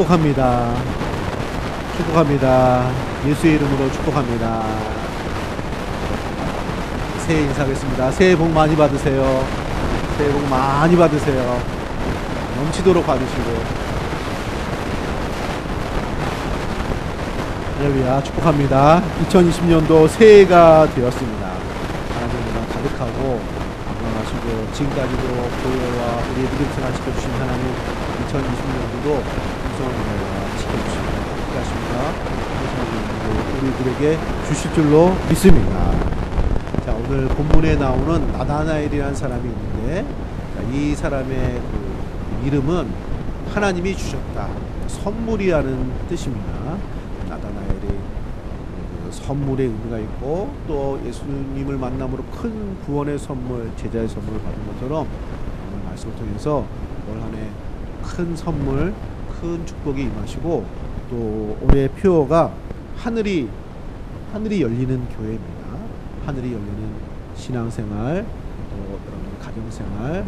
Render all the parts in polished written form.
축복합니다. 축복합니다. 예수의 이름으로 축복합니다. 새해 인사하겠습니다. 새해 복 많이 받으세요. 새해 복 많이 받으세요. 넘치도록 받으시고. 할렐루야, 축복합니다. 2020년도 새해가 되었습니다. 하나님과 가득하고 건강하시고 지금까지도 보혜와 우리의 믿음 생활 지켜주신 하나님, 2020년도도 풍성한 은혜와 지켜주시고 함께하십니다. 우리들에게 주실 줄로 믿습니다. 자, 오늘 본문에 나오는 나다나엘이라는 사람이 있는데, 이 사람의 그 이름은 하나님이 주셨다, 선물이라는 뜻입니다. 나다나엘이 선물의 의미가 있고, 또 예수님을 만남으로 큰 구원의 선물, 제자의 선물을 받은 것처럼 오늘 말씀을 통해서 올 한 해 큰 선물, 큰 축복이 임하시고, 또 올해의 표어가 하늘이 열리는 교회입니다. 하늘이 열리는 신앙생활, 또 여러분 가정생활,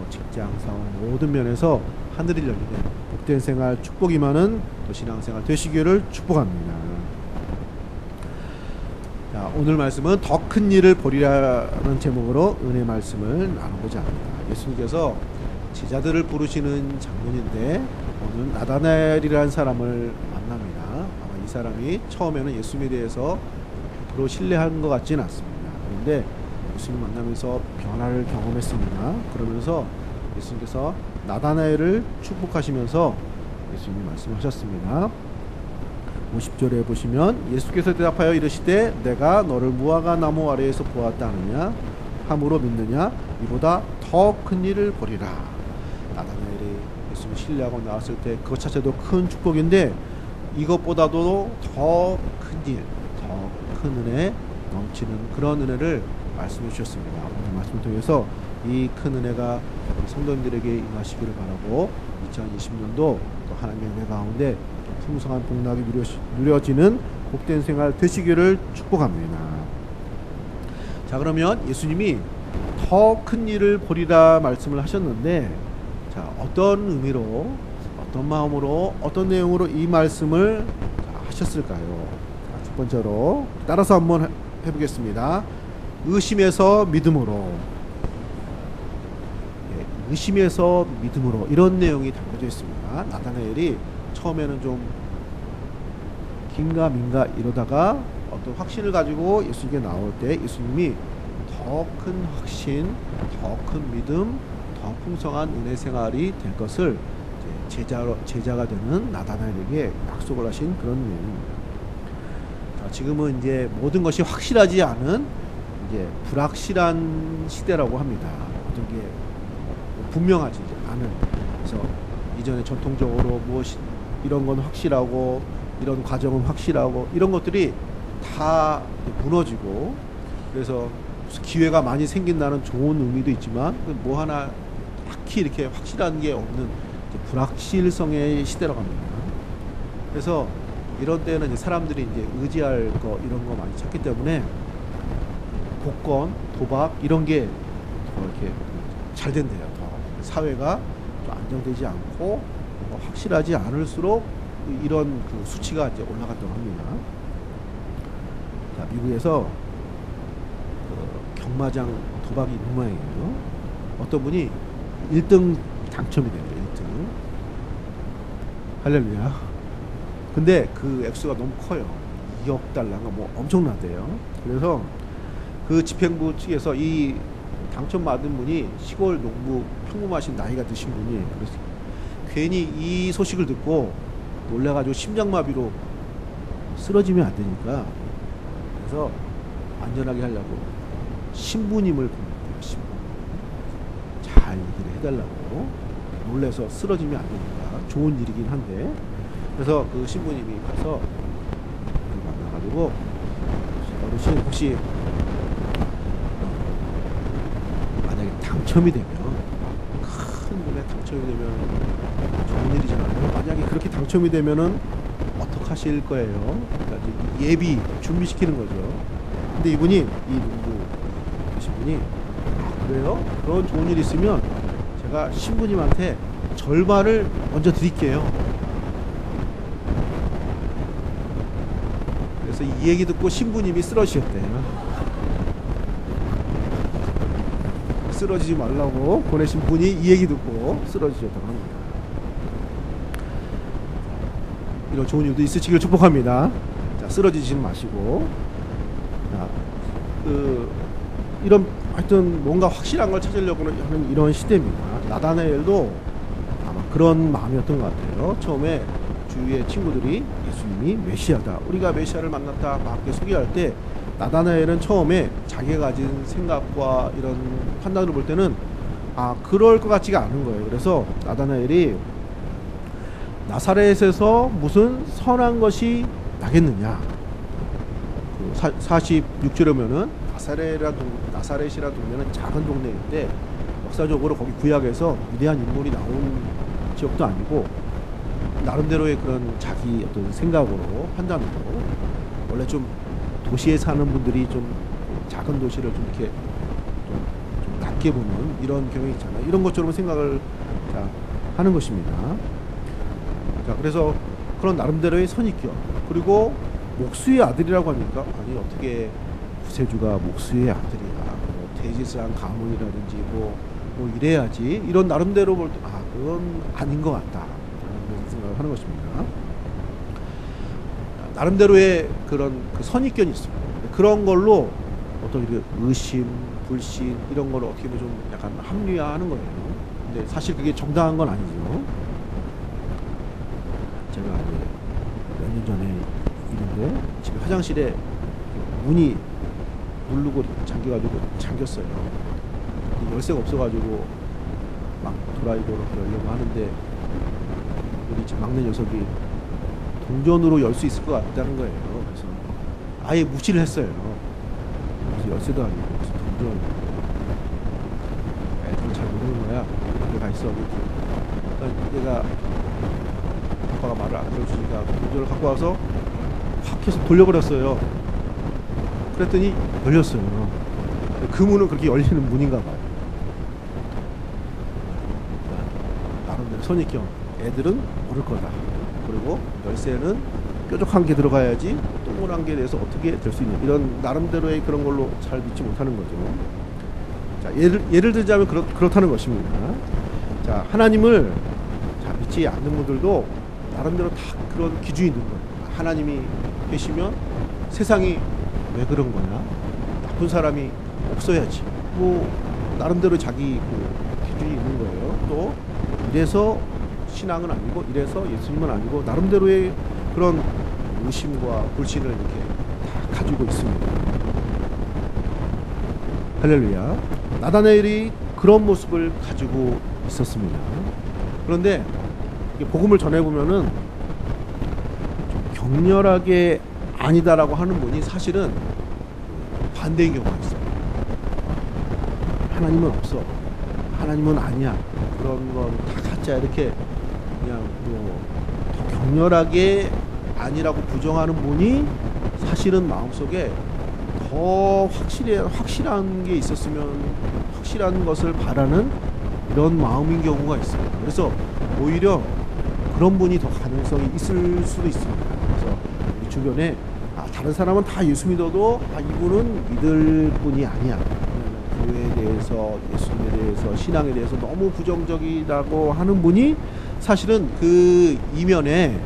직장, 사원 모든 면에서 하늘이 열리는 복된 생활, 축복이 많은 또 신앙생활 되시기를 축복합니다. 자, 오늘 말씀은 더 큰 일을 보리라는 제목으로 은혜 말씀을 나누고자 합니다. 예수님께서 제자들을 부르시는 장면인데, 오늘 나다나엘이라는 사람을 만납니다. 아마 이 사람이 처음에는 예수님에 대해서 100% 신뢰한 것 같지는 않습니다. 그런데 예수님 만나면서 변화를 경험했습니다. 그러면서 예수님께서 나다나엘을 축복하시면서 예수님이 말씀하셨습니다. 50절에 보시면 예수께서 대답하여 이르시되 내가 너를 무화과 나무 아래에서 보았다 하느냐, 함으로 믿느냐, 이보다 더 큰 일을 보리라. 나다나엘이 예수님을 신뢰하고 나왔을 때 그것 자체도 큰 축복인데, 이것보다도 더 큰 일, 더 큰 은혜, 넘치는 그런 은혜를 말씀해 주셨습니다. 오늘 말씀을 통해서 이 큰 은혜가 우리 성도님들에게 임하시기를 바라고, 2020년도 또 하나님의 은혜 가운데 풍성한 복락이 누려지는 복된 생활 되시기를 축복합니다. 자, 그러면 예수님이 더 큰 일을 보리라 말씀을 하셨는데, 자, 어떤 의미로, 어떤 마음으로, 어떤 내용으로 이 말씀을 하셨을까요? 자, 첫 번째로 따라서 한번 해보겠습니다. 의심에서 믿음으로. 의심에서 믿음으로, 이런 내용이 담겨져 있습니다. 나다나엘이 처음에는 좀 긴가민가 이러다가 어떤 확신을 가지고 예수님께 나올 때 예수님이 더 큰 확신, 더 큰 믿음, 더 풍성한 은혜 생활이 될 것을 제자가 되는 나다나엘에게 약속을 하신 그런 내용입니다. 자, 지금은 이제 모든 것이 확실하지 않은 이제 불확실한 시대라고 합니다. 모든 게 분명하지 않은. 그래서 이전에 전통적으로 무엇이 이런 건 확실하고, 이런 과정은 확실하고, 이런 것들이 다 무너지고, 그래서 기회가 많이 생긴다는 좋은 의미도 있지만 뭐 하나 딱히 이렇게 확실한 게 없는 불확실성의 시대라고 합니다. 그래서 이런 때는 이제 사람들이 이제 의지할 거, 이런 거 많이 찾기 때문에 복권, 도박 이런 게 더 이렇게 잘 된대요. 더 사회가 좀 안정되지 않고 확실하지 않을수록 이런 그 수치가 이제 올라갔다고 합니다. 자, 미국에서 경마장 도박이 있는 모양이에요. 어떤 분이 1등 당첨이 돼요. 1등. 할렐루야. 근데 그 액수가 너무 커요. 2억 달러가 뭐 엄청나대요. 그래서 그 집행부 측에서 이 당첨받은 분이 시골 농부, 평범하신 나이가 드신 분이, 그래서 괜히 이 소식을 듣고 놀라가지고 심장마비로 쓰러지면 안 되니까, 그래서 안전하게 하려고 신부님을 보냈대요. 신부. 잘 얘기를 해달라고. 놀래서 쓰러지면 안 되니까. 좋은 일이긴 한데. 그래서 그 신부님이 가서 만나가지고, 어르신 혹시 만약에 당첨이 되면, 큰 돈에 당첨이 되면 좋은 일이잖아요. 만약에 그렇게 당첨이 되면은 어떻게 하실 거예요? 그러니까 예비 준비시키는 거죠. 근데 이분이, 이 농부 되신 분이, 그래요? 그런 좋은 일 있으면 제가 신부님한테 절반을 먼저 드릴게요. 그래서 이 얘기 듣고 신부님이 쓰러지셨대요. 쓰러지지 말라고 보내신 분이 이 얘기 듣고 쓰러지셨다고 합니다. 이런 좋은 일도 있으시길 축복합니다. 자, 쓰러지지 마시고. 자, 이런 하여튼 뭔가 확실한 걸 찾으려고 하는 이런 시대입니다. 나다나엘도 아마 그런 마음이었던 것 같아요. 처음에 주위의 친구들이 예수님이 메시아다, 우리가 메시아를 만났다 막 소개할 때 나다나엘은 처음에 자기가 가진 생각과 이런 판단을 볼 때는 그럴 것 같지가 않은 거예요. 그래서 나다나엘이 나사렛에서 무슨 선한 것이 나겠느냐, 46절이면은 나사렛이라는 동네는 작은 동네인데 역사적으로 거기 구약에서 위대한 인물이 나온 지역도 아니고 나름대로의 그런 자기 어떤 생각으로 판단으로, 원래 좀 도시에 사는 분들이 좀 작은 도시를 좀 이렇게 좀 낮게 보는 이런 경향이 있잖아요. 이런 것처럼 생각을 하는 것입니다. 자, 그래서 그런 나름대로의 선입견, 그리고 목수의 아들이라고 하니까 아니 어떻게 구세주가 목수의 아들이야, 뭐 대지상 가문이라든지 뭐 이래야지, 이런 나름대로 볼 때 그건 아닌 것 같다 라는 생각을 하는 것입니다. 나름대로의 그런 선입견이 있습니다. 그런 걸로 어떤 의심, 불신 이런 걸 어떻게 보면 좀 약간 합리화하는 거예요. 근데 사실 그게 정당한 건 아니죠. 제가 몇 년 전에 있는데 집에 화장실에 문이 누르고 잠겼어요. 열쇠가 없어가지고 막 드라이버로 열려고 하는데 우리 집 막내 녀석이 동전으로 열 수 있을 것 같다는 거예요. 그래서 아예 무시를 했어요. 그래서 열쇠도 아니고 무슨 동전, 애들은 잘 모르는 거야. 그래 가 있어. 그러니까 얘가 아빠가 말을 안 들어주니까 동전을 갖고 와서 확 해서 돌려버렸어요. 그랬더니 열렸어요. 그 문은 그렇게 열리는 문인가 봐요. 나름대로 선입견, 애들은 모를 거다. 그리고 열쇠는 뾰족한 게 들어가야지 동그란 게 대해서 어떻게 될 수 있냐, 이런 나름대로의 그런 걸로 잘 믿지 못하는 거죠. 자, 예를 들자면 그렇다는 것입니다. 자, 하나님을 믿지 않는 분들도 나름대로 다 그런 기준이 있는 거예요. 하나님이 계시면 세상이 왜 그런 거냐, 나쁜 사람이 없어야지, 뭐 나름대로 자기 기준이 있는 거예요. 또 이래서 신앙은 아니고, 이래서 예수님은 아니고, 나름대로의 그런 의심과 불신을 이렇게 다 가지고 있습니다. 할렐루야. 나다나엘이 그런 모습을 가지고 있었습니다. 그런데 복음을 전해보면은 좀 격렬하게 아니다라고 하는 분이 사실은 반대인 경우가 있어요. 하나님은 없어, 하나님은 아니야, 그런 건 다 가짜, 이렇게 그냥 더 격렬하게 아니라고 부정하는 분이 사실은 마음속에 더 확실한 게 있었으면, 확실한 것을 바라는 이런 마음인 경우가 있어요. 그래서 오히려 그런 분이 더 가능성이 있을 수도 있습니다. 그래서 우리 주변에 다른 사람은 다 예수 믿어도 이분은 믿을 분이 아니야, 교회에 대해서, 예수님에 대해서, 신앙에 대해서 너무 부정적이라고 하는 분이 사실은 그 이면에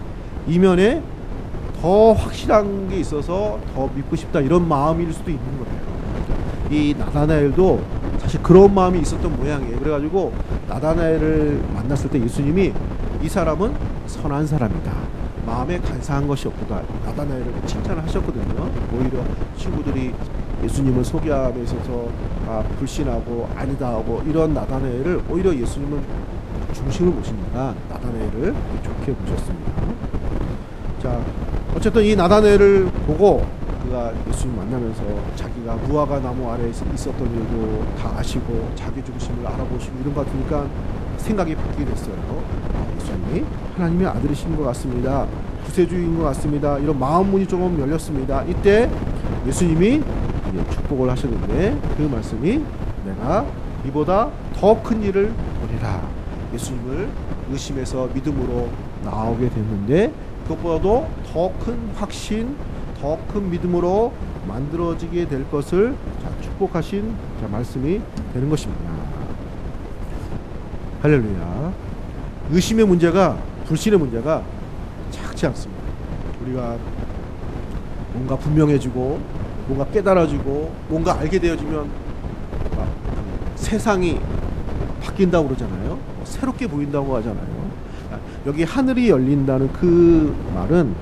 더 확실한 게 있어서 더 믿고 싶다, 이런 마음일 수도 있는 거예요. 이 나다나엘도 사실 그런 마음이 있었던 모양이에요. 그래가지고 나다나엘을 만났을 때 예수님이 이 사람은 선한 사람이다, 마음에 간사한 것이 없다, 나다나엘을 칭찬을 하셨거든요. 오히려 친구들이 예수님을 소개함에 있어서 불신하고 아니다 하고 이런 나다나엘을 오히려 예수님은 중심을 보시니까 나다나엘을 좋게 보셨습니다. 자, 어쨌든 이 나다나엘을 보고 그가 예수님 만나면서 자기가 무화과 나무 아래에 있었던 일도 다 아시고 자기 중심을 알아보시고 이런 것 같으니까 생각이 바뀌게 됐어요. 예수님이 하나님의 아들이신 것 같습니다, 구세주인 것 같습니다, 이런 마음문이 조금 열렸습니다. 이때 예수님이 축복을 하셨는데 그 말씀이 내가 이보다 더 큰 일을 보리라. 예수님을 의심해서 믿음으로 나오게 됐는데 그것보다도 더 큰 확신, 더 큰 믿음으로 만들어지게 될 것을 축복하신 말씀이 되는 것입니다. 할렐루야. 의심의 문제가, 불신의 문제가 작지 않습니다. 우리가 뭔가 분명해지고 뭔가 깨달아지고 뭔가 알게 되어지면 세상이 바뀐다고 그러잖아요. 새롭게 보인다고 하잖아요. 여기 하늘이 열린다는 그 말은,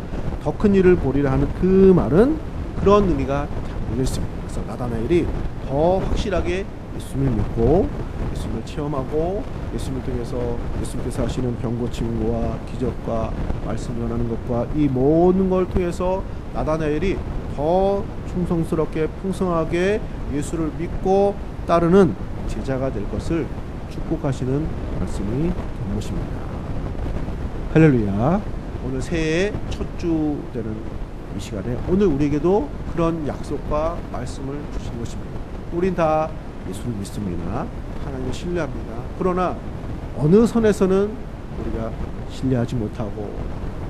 더 큰 일을 보리라 하는 그 말은 그런 의미가 담겨 있습니다. 그래서 나다나엘이 더 확실하게 예수님을 믿고 예수님을 체험하고 예수님을 통해서 예수님께서 하시는 병 고치는 것과 기적과 말씀 전하는 것과 이 모든 걸 통해서 나다나엘이 더 충성스럽게 풍성하게 예수를 믿고 따르는 제자가 될 것을 축복하시는 말씀이 된 것입니다. 할렐루야. 오늘 새해의 첫 주 되는 이 시간에 오늘 우리에게도 그런 약속과 말씀을 주시는 것입니다. 우린 다 예수를 믿습니다. 하나님을 신뢰합니다. 그러나 어느 선에서는 우리가 신뢰하지 못하고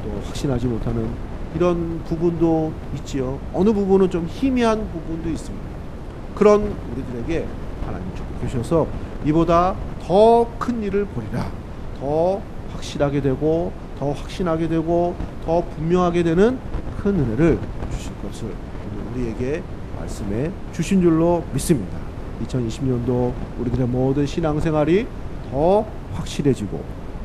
또 확신하지 못하는 이런 부분도 있지요. 어느 부분은 좀 희미한 부분도 있습니다. 그런 우리들에게 하나님 축복해 주셔서 이보다 더 큰 일을 보리라, 더 확실하게 되고 더 확신하게 되고 더 분명하게 되는 큰 은혜를 주실 것을 오늘 우리에게 말씀해 주신 줄로 믿습니다. 2020년도 우리들의 모든 신앙생활이 더 확실해지고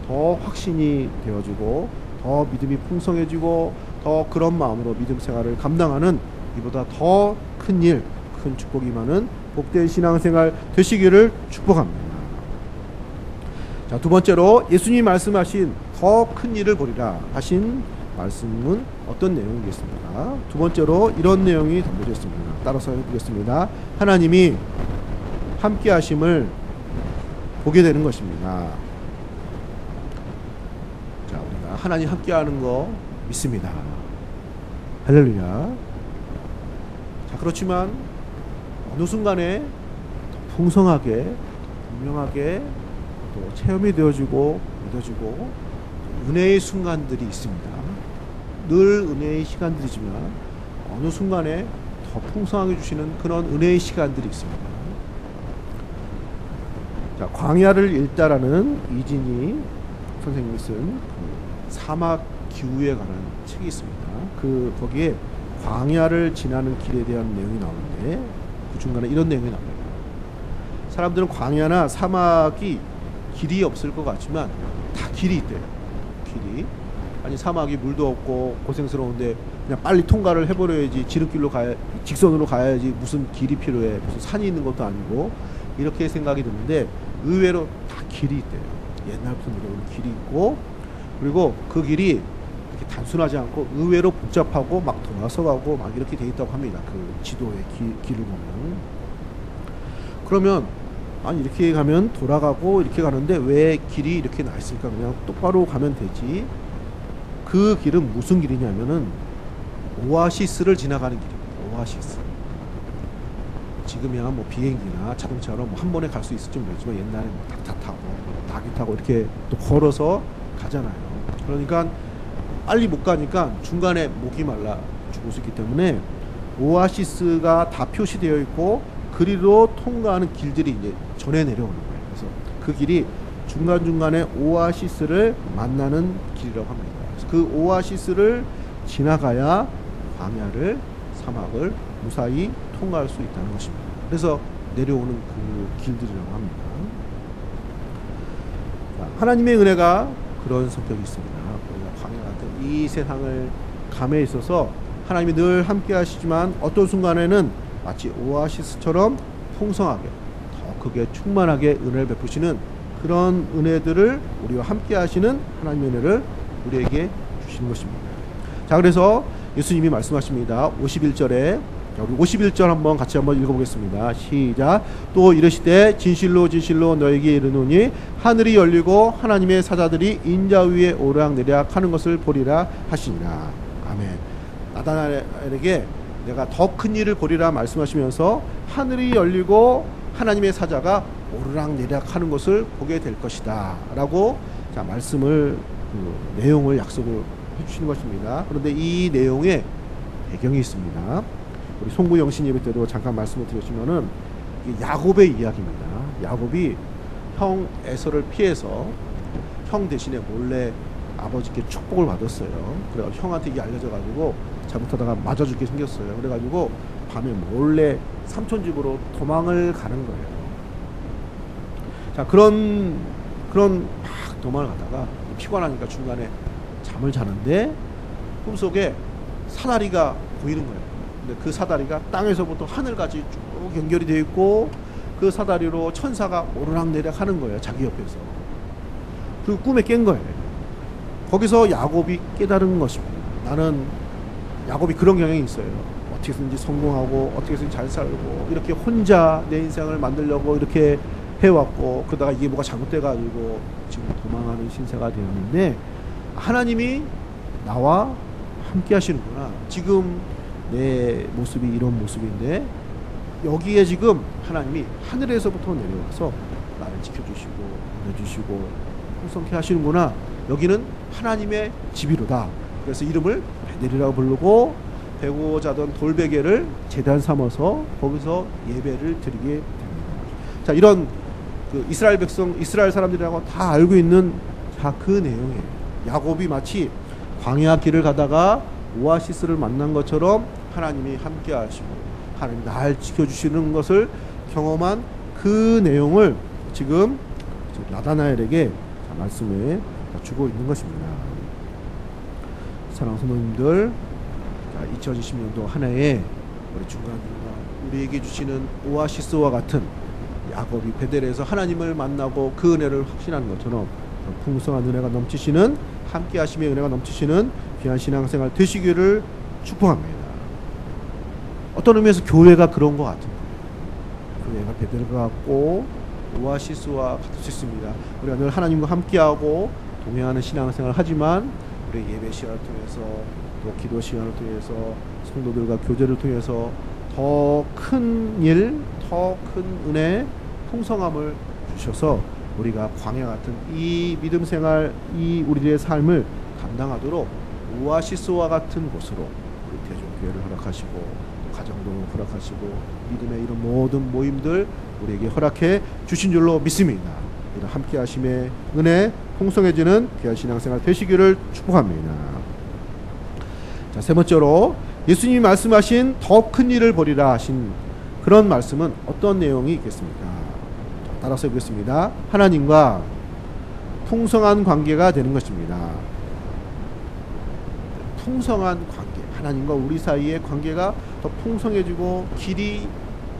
더 확신이 되어지고 더 믿음이 풍성해지고 더 그런 마음으로 믿음 생활을 감당하는 이보다 더 큰 일, 큰 축복이 많은 복된 신앙생활 되시기를 축복합니다. 자, 두 번째로 예수님이 말씀하신 더 큰 일을 보리라 하신 말씀은 어떤 내용이겠습니까? 두 번째로 이런 내용이 담겨져 있습니다. 따라서 해보겠습니다. 하나님이 함께 하심을 보게 되는 것입니다. 자, 우리가 하나님 함께 하는 거 믿습니다. 할렐루야. 자, 그렇지만 어느 순간에 풍성하게, 분명하게 또 체험이 되어지고 믿어지고 은혜의 순간들이 있습니다. 늘 은혜의 시간들이지만 어느 순간에 더 풍성하게 주시는 그런 은혜의 시간들이 있습니다. 자, 광야를 읽다라는 이진희 선생님이 쓴 그 사막 기후에 관한 책이 있습니다. 거기에 광야를 지나는 길에 대한 내용이 나오는데 그 중간에 이런 내용이 나옵니다. 사람들은 광야나 사막이 길이 없을 것 같지만 다 길이 있대요. 길이. 아니, 사막이 물도 없고 고생스러운데 그냥 빨리 통과를 해버려야지, 지름길로 직선으로 가야지 무슨 길이 필요해, 무슨 산이 있는 것도 아니고, 이렇게 생각이 드는데 의외로 다 길이 있대요. 옛날부터 내려오는 길이 있고, 그리고 그 길이 이렇게 단순하지 않고 의외로 복잡하고 막 돌아서 가고 막 이렇게 돼 있다고 합니다. 그 지도의 길을 보면. 그러면 아니, 이렇게 가면 돌아가고 이렇게 가는데 왜 길이 이렇게 나 있을까? 그냥 똑바로 가면 되지. 그 길은 무슨 길이냐면은 오아시스를 지나가는 길입니다. 오아시스. 지금이야 뭐 비행기나 자동차로 뭐 한 번에 갈 수 있을지 모르지만 옛날에 뭐 닭 타고 닭이 타고 이렇게 또 걸어서 가잖아요. 그러니까 빨리 못 가니까 중간에 목이 말라 죽을 수 있기 때문에 오아시스가 다 표시되어 있고 그리로 통과하는 길들이 이제 전해 내려오는 거예요. 그래서 그 길이 중간중간에 오아시스를 만나는 길이라고 합니다. 그래서 그 오아시스를 지나가야 광야를, 사막을 무사히 통과할 수 있다는 것입니다. 그래서 내려오는 그 길들이라고 합니다. 자, 하나님의 은혜가 그런 성격이 있습니다. 우리가 광야 같은 이 세상을 감에 있어서 하나님이 늘 함께 하시지만 어떤 순간에는 마치 오아시스처럼 풍성하게, 더 크게 충만하게 은혜를 베푸시는 그런 은혜들을 우리와 함께 하시는 하나님의 은혜를 우리에게 주시는 것입니다. 자, 그래서 예수님이 말씀하십니다. 51절에, 우리 51절 한번 같이 한번 읽어보겠습니다. 시작. 또 이르시되 진실로 진실로 너에게 이르노니 하늘이 열리고 하나님의 사자들이 인자 위에 오르락내리락 하는 것을 보리라 하시니라. 아멘. 나다나엘에게 내가 더 큰 일을 보리라 말씀하시면서 하늘이 열리고 하나님의 사자가 오르락내리락 하는 것을 보게 될 것이다 라고 자, 말씀을, 내용을 약속을 해주시는 것입니다. 그런데 이 내용에 배경이 있습니다. 우리 송구 영신 예배 때도 잠깐 말씀을 드렸지만은 야곱의 이야기입니다. 야곱이 형 에서를 피해서 형 대신에 몰래 아버지께 축복을 받았어요. 그래가지고 형한테 이게 알려져가지고 잘못하다가 맞아 죽게 생겼어요. 그래가지고 밤에 몰래 삼촌 집으로 도망을 가는 거예요. 자, 그런 막 도망을 가다가 피곤하니까 중간에 잠을 자는데 꿈속에 사다리가 보이는 거예요. 근데 그 사다리가 땅에서부터 하늘까지 쭉 연결이 되어 있고 그 사다리로 천사가 오르락내리락 하는 거예요. 자기 옆에서. 그 꿈에 깬 거예요. 거기서 야곱이 깨달은 것입니다. 나는 야곱이 그런 경향이 있어요. 어떻게든지 성공하고 어떻게든지 잘 살고 이렇게 혼자 내 인생을 만들려고 이렇게 해왔고 그러다가 이게 뭐가 잘못돼가지고 지금 도망하는 신세가 되었는데 하나님이 나와 함께 하시는구나. 지금 내 모습이 이런 모습인데 여기에 지금 하나님이 하늘에서부터 내려와서 나를 지켜주시고 보내주시고 풍성케 하시는구나. 여기는 하나님의 집이로다. 그래서 이름을 베델이라고 부르고 배고 자던 돌베개를 제단 삼아서 거기서 예배를 드리게 됩니다. 자, 이런 그 이스라엘 백성, 이스라엘 사람들이라고 다 알고 있는 그 내용이에요. 야곱이 마치 광야 길을 가다가 오아시스를 만난 것처럼 하나님이 함께 하시고 하나님 날 지켜주시는 것을 경험한 그 내용을 지금 나다나엘에게 말씀을 주고 있는 것입니다. 사랑하는 성도님들, 2020년도 한 해에 우리 중간중간 우리에게 주시는 오아시스와 같은 야곱이 베델에서 하나님을 만나고 그 은혜를 확신하는 것처럼 풍성한 은혜가 넘치시는 함께 하심의 은혜가 넘치시는 귀한 신앙생활 되시기를 축복합니다. 어떤 의미에서 교회가 그런 것 같은 거예요. 교회가 베델과 같고 오아시스와 같을 수 있습니다. 우리가 늘 하나님과 함께하고 동행하는 신앙생활을 하지만 우리 예배 시간을 통해서 또 기도 시간을 통해서 성도들과 교제를 통해서 더 큰 일, 더 큰 은혜, 풍성함을 주셔서 우리가 광야 같은 이 믿음 생활, 이 우리들의 삶을 감당하도록 오아시스와 같은 곳으로 우리 대종교회를 허락하시고 가정도 허락하시고 믿음의 이런 모든 모임들 우리에게 허락해 주신 줄로 믿습니다. 이런 함께 하심의 은혜 풍성해지는 귀한 신앙생활 되시기를 축복합니다. 자, 세 번째로 예수님이 말씀하신 더 큰 일을 벌이라 하신 그런 말씀은 어떤 내용이 있겠습니까? 따라서 보겠습니다. 하나님과 풍성한 관계가 되는 것입니다. 풍성한 관계, 하나님과 우리 사이의 관계가 더 풍성해지고 길이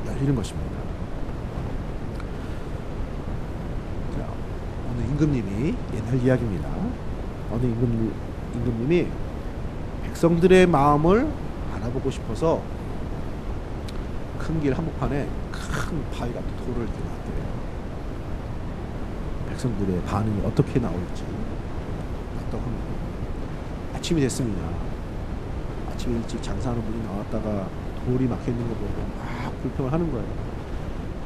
열리는 것입니다. 자, 어느 임금님이 옛날 이야기입니다. 어느 임금님이 백성들의 마음을 알아보고 싶어서 큰 길 한복판에 큰 바위 같은 돌을 놨대요. 백성들의 반응이 어떻게 나올지 봤다고 합니다. 아침이 됐습니다. 아침에 일찍 장사하는 분이 나왔다가 돌이 막혀있는 거 보고 막 불평을 하는 거예요.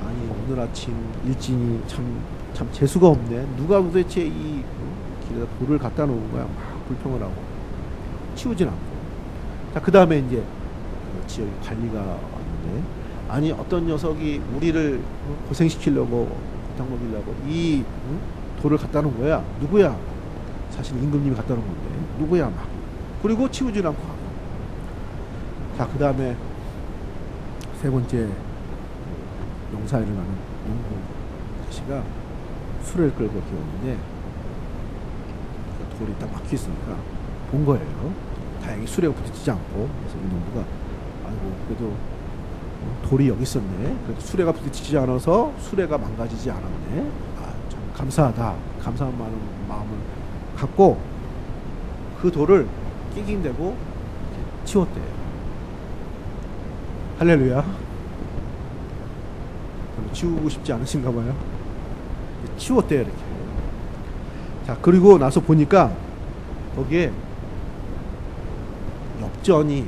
아니 오늘 아침 일진이 참 재수가 없네. 누가 도대체 이 길에다 돌을 갖다 놓은 거야. 막 불평을 하고 치우진 않고. 자, 그 다음에 이제 지역 관리가 왔는데 아니 어떤 녀석이 우리를 고생시키려고 고탕 먹이려고 이 돌을 갖다 놓은 거야. 누구야? 사실 임금님이 갖다 놓은 건데 누구야? 막 그리고 치우진 않고 하고. 자, 그 다음에 세 번째 농사일을 하는 농부 아저씨가 수레를 끌고 이렇게 오는데 돌이 딱 막혀 있으니까 본 거예요. 다행히 수레가 부딪히지 않고. 그래서 이 농부가 아이고 그래도 돌이 여기 있었네. 그래도 수레가 부딪히지 않아서 수레가 망가지지 않았네. 아, 참 감사하다. 감사한 마음을 갖고 그 돌을 낑낑대고 치웠대요. 할렐루야. 별로 치우고 싶지 않으신가 봐요. 치웠대요 이렇게. 자, 그리고 나서 보니까 거기에 엽전이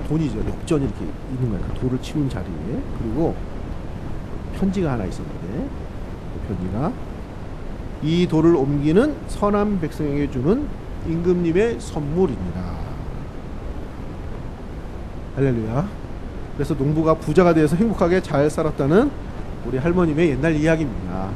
돈이죠. 엽전이 이렇게 있는 거예요. 그 돌을 치운 자리에. 그리고 편지가 하나 있었는데 그 편지가 이 돌을 옮기는 선한 백성에게 주는 임금님의 선물입니다. 할렐루야. 그래서 농부가 부자가 되어서 행복하게 잘 살았다는 우리 할머님의 옛날 이야기입니다.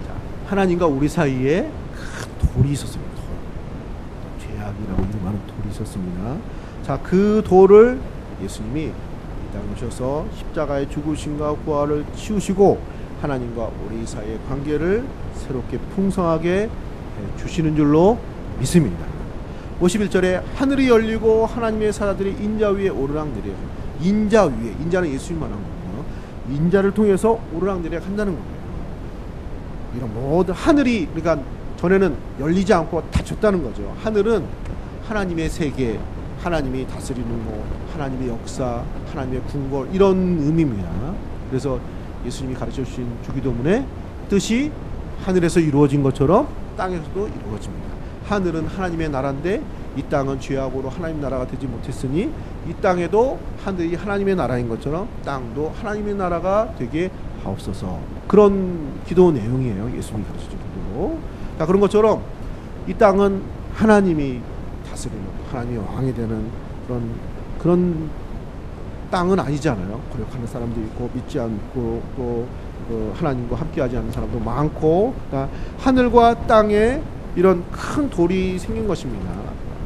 자, 하나님과 우리 사이에 큰 돌이 있었습니다. 돌. 죄악이라고 이름하는 돌이 있었습니다. 자, 그 돌을 예수님이 이 땅에 오셔서 십자가의 죽으심과 부활을 치우시고 하나님과 우리 사이의 관계를 새롭게 풍성하게 주시는 줄로 믿습니다. 51절에 하늘이 열리고 하나님의 사자들이 인자 위에 오르락내리락. 인자 위에, 인자는 예수님 말하는 거고요. 인자를 통해서 오르락내리락 한다는 거예요. 이런 모든 하늘이, 그러니까 전에는 열리지 않고 닫혔다는 거죠. 하늘은 하나님의 세계, 하나님이 다스리는 거, 하나님의 역사, 하나님의 궁궐, 이런 의미입니다. 그래서 예수님이 가르쳐 주신 주기도문의 뜻이 하늘에서 이루어진 것처럼 땅에서도 이루어집니다. 하늘은 하나님의 나라인데 이 땅은 죄악으로 하나님 나라가 되지 못했으니 이 땅에도 하늘이 하나님의 나라인 것처럼 땅도 하나님의 나라가 되게 하옵소서. 그런 기도 내용이에요. 예수님이 가르쳐 준 기도. 자, 그런 것처럼 이 땅은 하나님이 다스리는, 하나님의 왕이 되는 그런 땅은 아니잖아요. 고력하는 사람도 있고 믿지 않고 또 하나님과 함께하지 않는 사람도 많고, 그러니까 하늘과 땅에 이런 큰 돌이 생긴 것입니다.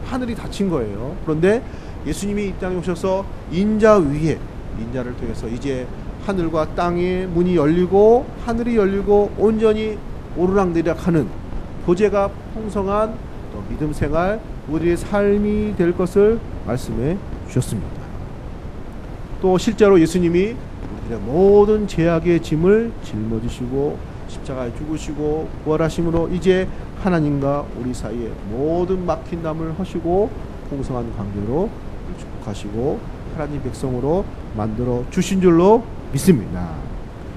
하늘이 닫힌 거예요. 그런데 예수님이 이 땅에 오셔서 인자 위에, 인자를 통해서 이제 하늘과 땅의 문이 열리고 하늘이 열리고 온전히 오르락내리락하는 보배가 풍성한 또 믿음 생활, 우리의 삶이 될 것을 말씀해 주셨습니다. 또 실제로 예수님이 우리들의 모든 죄악의 짐을 짊어지시고 십자가에 죽으시고 부활하심으로 이제 하나님과 우리 사이에 모든 막힌 담을 하시고 풍성한 관계로 축복하시고 하나님 백성으로 만들어 주신 줄로 믿습니다.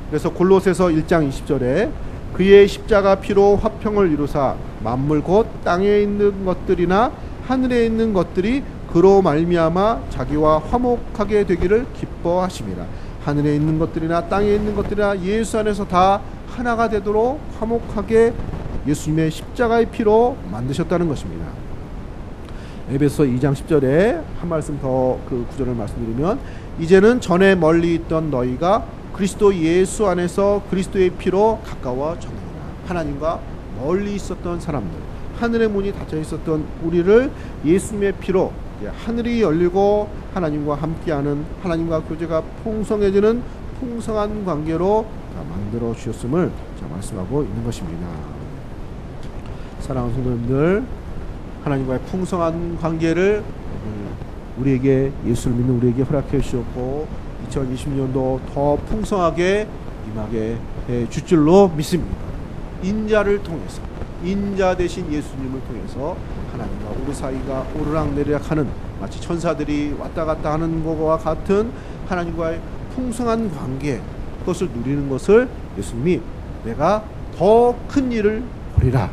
그래서 골로새서 1장 20절에 그의 십자가 피로 화평을 이루사 만물 곧 땅에 있는 것들이나 하늘에 있는 것들이 그로 말미암아 자기와 화목하게 되기를 기뻐하심이라. 하늘에 있는 것들이나 땅에 있는 것들이나 예수 안에서 다 하나가 되도록 화목하게 예수님의 십자가의 피로 만드셨다는 것입니다. 에베소 2장 10절에 한 말씀 더 그 구절을 말씀드리면 이제는 전에 멀리 있던 너희가 그리스도 예수 안에서 그리스도의 피로 가까워졌느니라. 하나님과 멀리 있었던 사람들, 하늘의 문이 닫혀 있었던 우리를 예수님의 피로 하늘이 열리고 하나님과 함께하는, 하나님과 교제가 풍성해지는 풍성한 관계로 만들어 주셨음을 말씀하고 있는 것입니다. 사랑하는 성도님들, 하나님과의 풍성한 관계를 우리에게, 예수를 믿는 우리에게 허락해 주셨고 2020년도 더 풍성하게 임하게 해 줄 줄로 믿습니다. 인자를 통해서, 인자 되신 예수님을 통해서 하나님과 우리 사이가 오르락내리락하는, 마치 천사들이 왔다 갔다 하는 것과 같은 하나님과의 풍성한 관계, 그것을 누리는 것을 예수님이 내가 더 큰 일을 보리라,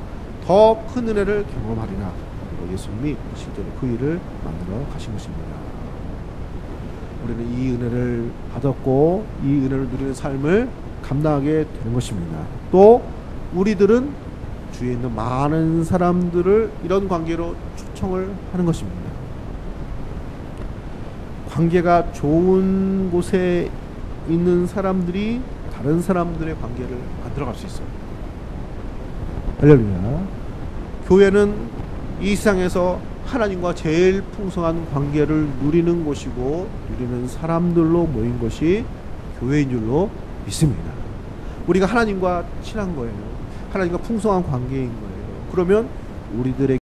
더 큰 은혜를 경험하리라, 그리고 예수님이 실제로 그 일을 만들어 가신 것입니다. 우리는 이 은혜를 받았고 이 은혜를 누리는 삶을 감당하게 되는 것입니다. 또 우리들은 주위에 있는 많은 사람들을 이런 관계로 초청을 하는 것입니다. 관계가 좋은 곳에 있는 사람들이 다른 사람들의 관계를 만들어갈 수 있어요. 할렐루야. 교회는 이 세상에서 하나님과 제일 풍성한 관계를 누리는 곳이고 누리는 사람들로 모인 것이 교회인 줄로 믿습니다. 우리가 하나님과 친한 거예요. 하나님과 풍성한 관계인 거예요. 그러면 우리들의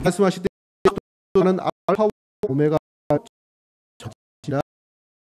말씀하실 때는 알파와 오메가